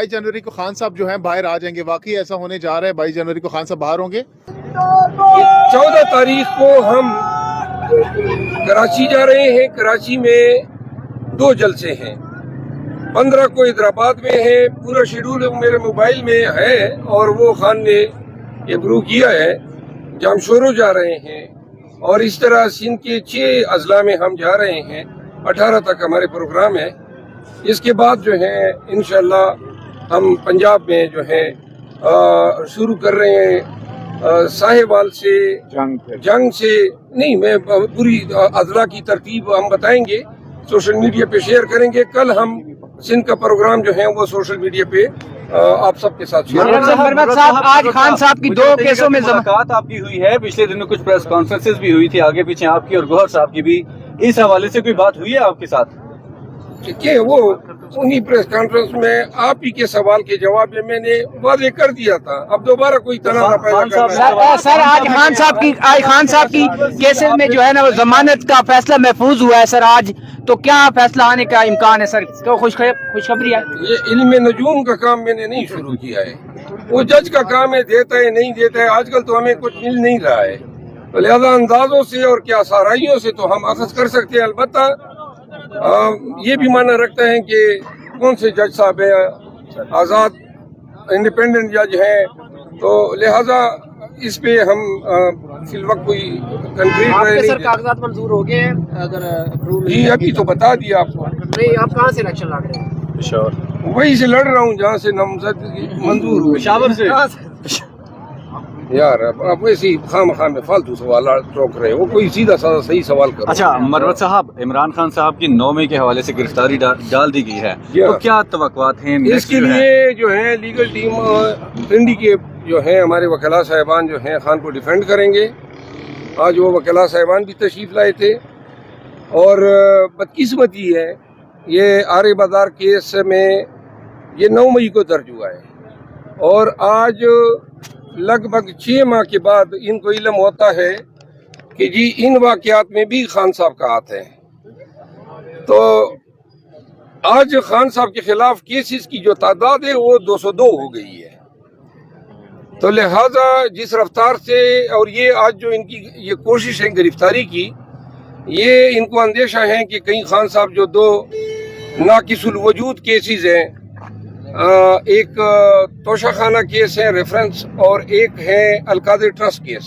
22 जनवरी को खान साहब जो हैं बाहर आ जाएंगे, वाकई ऐसा होने जा रहा है? 22 जनवरी को खान साहब बाहर होंगे। 14 तारीख को हम कराची जा रहे हैं। कराची में 2 जलसे हैं, 15 को हैदराबाद में है। पूरा शेड्यूल मेरे मोबाइल में है और वो खान ने अप्रूव किया है। जामशोरो जा रहे हैं और इस तरह सिंध के 6 अजला में हम जा रहे हैं। 18 तक हमारे प्रोग्राम है। इसके बाद जो है इंशाल्लाह हम पंजाब में जो है शुरू कर रहे हैं साहिवाल से जंग से नहीं, मैं पूरी अजला की तरतीब हम बताएंगे, सोशल मीडिया पे शेयर करेंगे। कल हम सिंध का प्रोग्राम जो है वो सोशल मीडिया पे आप सबके साथ शेयर मरवत साहब, आज खान साहब की 2 केसों में मुलाकात आपकी हुई है, पिछले दिनों कुछ प्रेस कॉन्फ्रेंसेस भी हुई थी आगे पीछे आपकी और गौहर साहब की भी, इस हवाले से कोई बात हुई है आपके साथ? कि वो उन्हीं प्रेस कॉन्फ्रेंस में आप ही के सवाल के जवाब में मैंने वादे कर दिया था। अब दोबारा कोई तनाव सर, आज खान साहब की केसेस में जो है ना वो जमानत का फैसला महफूज हुआ है सर आज, तो क्या फैसला आने का इम्कान है सर? तो खुशखबरी है। ये इल्म नजूम का काम मैंने नहीं शुरू किया है, वो जज का काम है, देता है नहीं देता है। आजकल तो हमें कुछ मिल नहीं रहा है, तो लिहाजा अंदाजों से और क्या साराइयों से तो हम अखज़ कर सकते हैं। अलबत्ता ये भी माना रखता है कि कौन से जज साहब हैं, आज़ाद इंडिपेंडेंट जज हैं, तो लिहाजा इस पे हम फिलवक्त कोई कंक्रीट सर कागजात मंजूर हो गए हैं? अगर अप्रूव जी अभी तो बता दिया आपको। नहीं, आप कहाँ से इलेक्शन लड़ रहे हैं? वही से लड़ रहा हूँ जहाँ से नामजदगी मंजूर हुई। पेशावर से यार आप वैसे ही खाम में फालतू सवाल रोक रहे हो, कोई सीधा साधा सही सवाल करो। अच्छा मरवत साहब, इमरान खान साहब की 9 मई के हवाले से गिरफ्तारी डाल दी गई है, तो क्या तवक्कुआत हैं इसके लिए? जो है लीगल टीम पिंडी के जो है हमारे वकीला साहिबान जो हैं खान को डिफेंड करेंगे। आज वो वकीला साहिबान भी तशरीफ लाए थे और बदकिस्मती है ये आरे बाजार केस में ये 9 मई को दर्ज हुआ है और आज लगभग 6 माह के बाद इनको इल्म होता है कि जी इन वाक़यात में भी खान साहब का हाथ है। तो आज खान साहब के खिलाफ केसेस की जो तादाद है वो 202 हो गई है। तो लिहाजा जिस रफ्तार से और ये आज जो इनकी ये कोशिश है गिरफ्तारी की, ये इनको अंदेशा है कि कहीं खान साहब जो 2 नाकिसुल वजूद केसेस हैं, एक तोशाखाना केस है रेफरेंस और एक है अलकादर ट्रस्ट केस,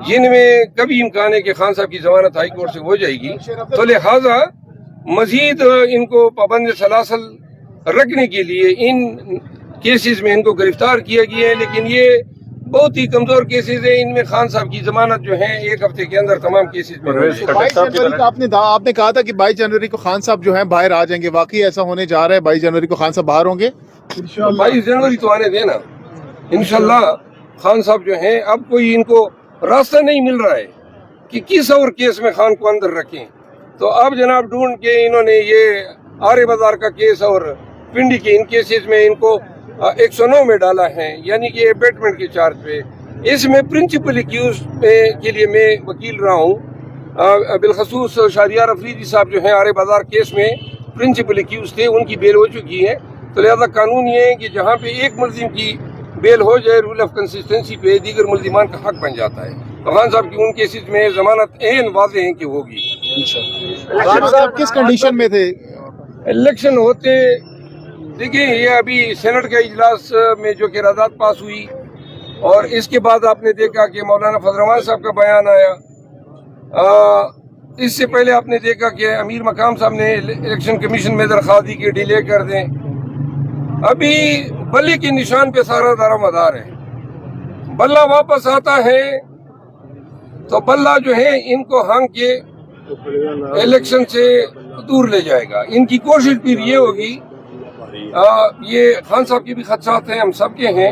जिनमें कभी इम्कान है कि खान साहब की जमानत हाई कोर्ट से हो जाएगी। तो लिहाजा मजीद इनको पाबंद सलासल रखने के लिए इन केसेस में इनको गिरफ्तार किया गया है। लेकिन ये बहुत ही कमजोर केसेस है, इनमें खान साहब की जमानत जो है 1 हफ्ते के अंदर तमाम केसेस में। 22 जनवरी को आपने कहा था कि 22 जनवरी को खान साहब जो हैं बाहर आ जाएंगे, वाकई ऐसा होने जा रहा है? 22 जनवरी को खान साहब बाहर होंगे। 22 जनवरी तो आने देना इंशाल्लाह। खान साहब जो हैं अब कोई इनको रास्ता नहीं मिल रहा है कि किस और केस में खान को अंदर रखें, तो अब जनाब ढूंढ के इन्होंने ये आरे बाजार का केस और पिंडी के इन केसेस में इनको 109 में डाला है, यानी कि एबेटमेंट के चार्ज पे। इसमें प्रिंसिपल एक्यूज के लिए मैं वकील रहा हूँ। बिलखसूस शादियार अफरीदी साहब जो हैं आरे बाजार केस में प्रिंसिपल एक्यूज थे, उनकी बेल हो चुकी है। तो लिहाजा कानून ये है कि जहाँ पे एक मुलजिम की बेल हो जाए रूल ऑफ कंसिस्टेंसी पे दीगर मुलजिमान का हक बन जाता है। तो खान साहब की उन केसेस में जमानत एन वाज़े है कि होगी। खान साहब किस कंडीशन में थे? इलेक्शन होते देखिए, ये अभी सेनेट के इजलास में जो किरारदाद पास हुई और इसके बाद आपने देखा कि मौलाना फजल रहमान साहब का बयान आया। इससे पहले आपने देखा कि अमीर मकाम साहब ने इलेक्शन कमीशन में दरख्वास्त दी कि डिले कर दें। अभी बल्ले के निशान पे सारा दारोमदार है। बल्ला वापस आता है तो बल्ला जो है इनको हांग के इलेक्शन से दूर ले जाएगा। इनकी कोशिश फिर ये होगी, ये खान साहब के भी खदशात हैं, हम सबके हैं,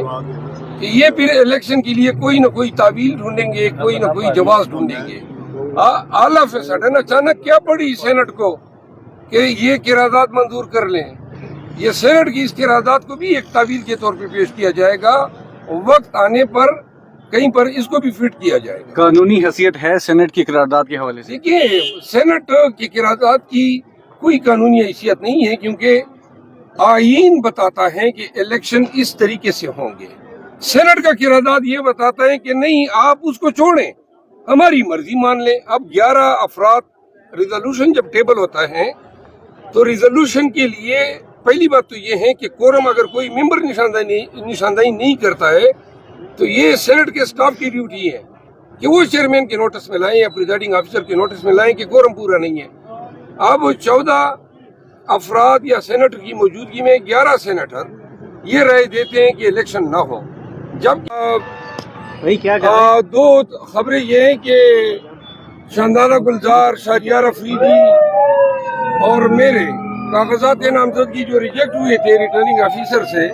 कि ये फिर इलेक्शन के लिए कोई ना कोई तावील ढूंढेंगे, कोई ना कोई जवाब ढूंढेंगे। ऑल ऑफ ए सडन अचानक क्या पड़ी सेनेट को कि ये किरारदाद मंजूर कर लें। ये सेनेट की इस किरारदाद को भी एक तावील के तौर पे पेश किया जाएगा, वक्त आने पर कहीं पर इसको भी फिट किया जाएगा। कानूनी हैसियत है सेनेट की किरारदाद के हवाले से? देखिए, सेनेट की किरारदाद की कोई कानूनी हैसियत नहीं है, क्योंकि आईन बताता है कि इलेक्शन इस तरीके से होंगे, सेनेट का किरारदाद ये बताता है कि नहीं आप उसको छोड़ें, हमारी मर्जी मान लें। अब 11 अफराद रिजोल्यूशन जब टेबल होता है तो रिजोल्यूशन के लिए पहली बात तो ये है कि कोरम अगर कोई मेंबर निशानदाही नहीं करता है तो ये सेनेट के स्टाफ की ड्यूटी है कि वो चेयरमैन के नोटिस में लाएं या प्रिजाइडिंग ऑफिसर के नोटिस में लाएं कि कोरम पूरा नहीं है। अब 14 अफराद या सेनेटर की मौजूदगी में 11 सेनेटर ये राय देते हैं कि इलेक्शन ना हो। जब दो खबरें ये हैं कि शानदारा गुलजार, शहरियार अफरीदी और मेरे कागजात नामजदगी जो रिजेक्ट हुए थे रिटर्निंग ऑफिसर से,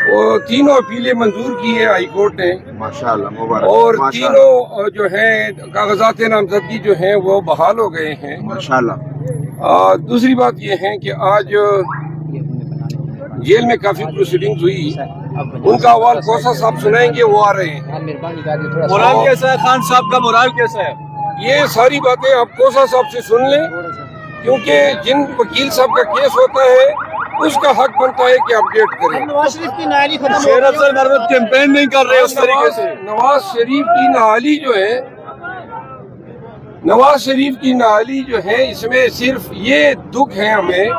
वो तीनों अपीलें मंजूर की है हाई कोर्ट ने माशाअल्लाह, मुबारक। और माशाअल्लाह, तीनों जो है कागजात नामजदगी जो हैं वो बहाल हो गए हैं माशाअल्लाह। दूसरी बात ये है कि आज जेल में काफी प्रोसीडिंग्स हुई, उनका अहवाल कोसा साहब सुनाएंगे, वो आ रहे हैं। मोराल कैसा है खान साहब का, मोराल कैसा है? ये सारी बातें आप कोसा साहब से सुन लें, क्योंकि जिन वकील साहब का केस होता है उसका हक बनता है कि अपडेट करें। नवाज शरीफ की नायरी खत्म हो शेर अफजल मरवत कैंपेन नहीं कर रहे उस तरीके से। नवाज शरीफ की नाहाली जो है, नवाज शरीफ की नाहाली जो है, इसमें सिर्फ ये दुख है हमें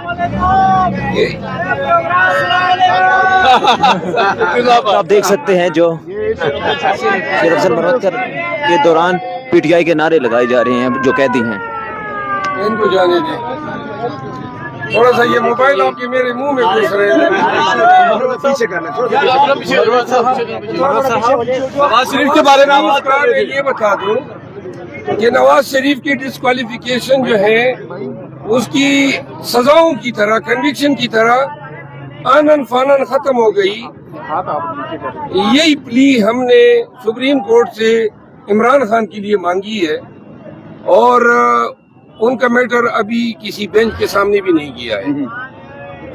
आप देख सकते हैं जो शेर अफजल मरवत के दौरान पीटीआई के नारे लगाए जा रहे हैं जो कैदी हैं। इनको जाने दें, थोड़ा सा ये मोबाइल आपके मेरे मुंह में घुस रहे हैं। नवाज शरीफ के बारे में आप बात कर रहे थे। ये बता दूं कि नवाज शरीफ की डिस्क्वालिफिकेशन जो है उसकी सजाओं की तरह, कन्विक्शन की तरह आनन फानन खत्म हो गई। यही प्ली हमने सुप्रीम कोर्ट से इमरान खान के लिए मांगी है और उनका मैटर अभी किसी बेंच के सामने भी नहीं किया है।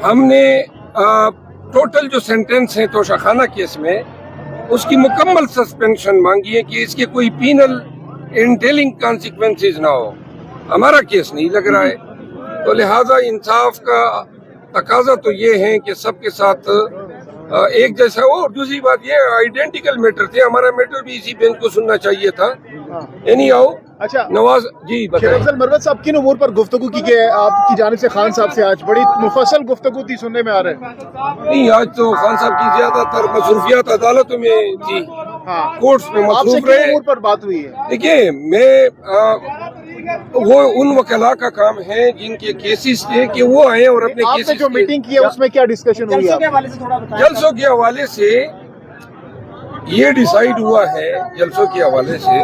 हमने टोटल जो सेंटेंस है तोशाखाना केस में उसकी मुकम्मल सस्पेंशन मांगी है कि इसके कोई पीनल इंटेलिंग कॉन्सिक्वेंसेस ना हो। हमारा केस नहीं लग रहा है, तो लिहाजा इंसाफ का तकाजा तो ये है कि सबके साथ एक जैसा हो। और दूसरी बात ये आइडेंटिकल मैटर थे, हमारा मैटर भी इसी बेंच को सुनना चाहिए था। एनी आओ अच्छा नवाज जी शेर बताइए। अफजल मरवत साहब किन उमूर पर गुफ्तगू की है आपकी जानिब से खान साहब से? आज बड़ी मुफस्सल गुफ्तगू थी, सुनने में आ रहा है। नहीं, आज तो खान साहब की ज्यादातर मसरूफियात अदालतों में थी, हाँ, कोर्ट्स में आपसे मसरूफ किन रहे। उमूर पर बात हुई है? देखिए, वो उन वकला का काम है जिनके केसेस थे कि वो आए और अपने आपने केसेस जो मीटिंग की है उसमें क्या डिस्कशन हुई? जलसों के हवाले से थोड़ा बताएं। जलसों के हवाले से ये डिसाइड हुआ है, जलसों के हवाले से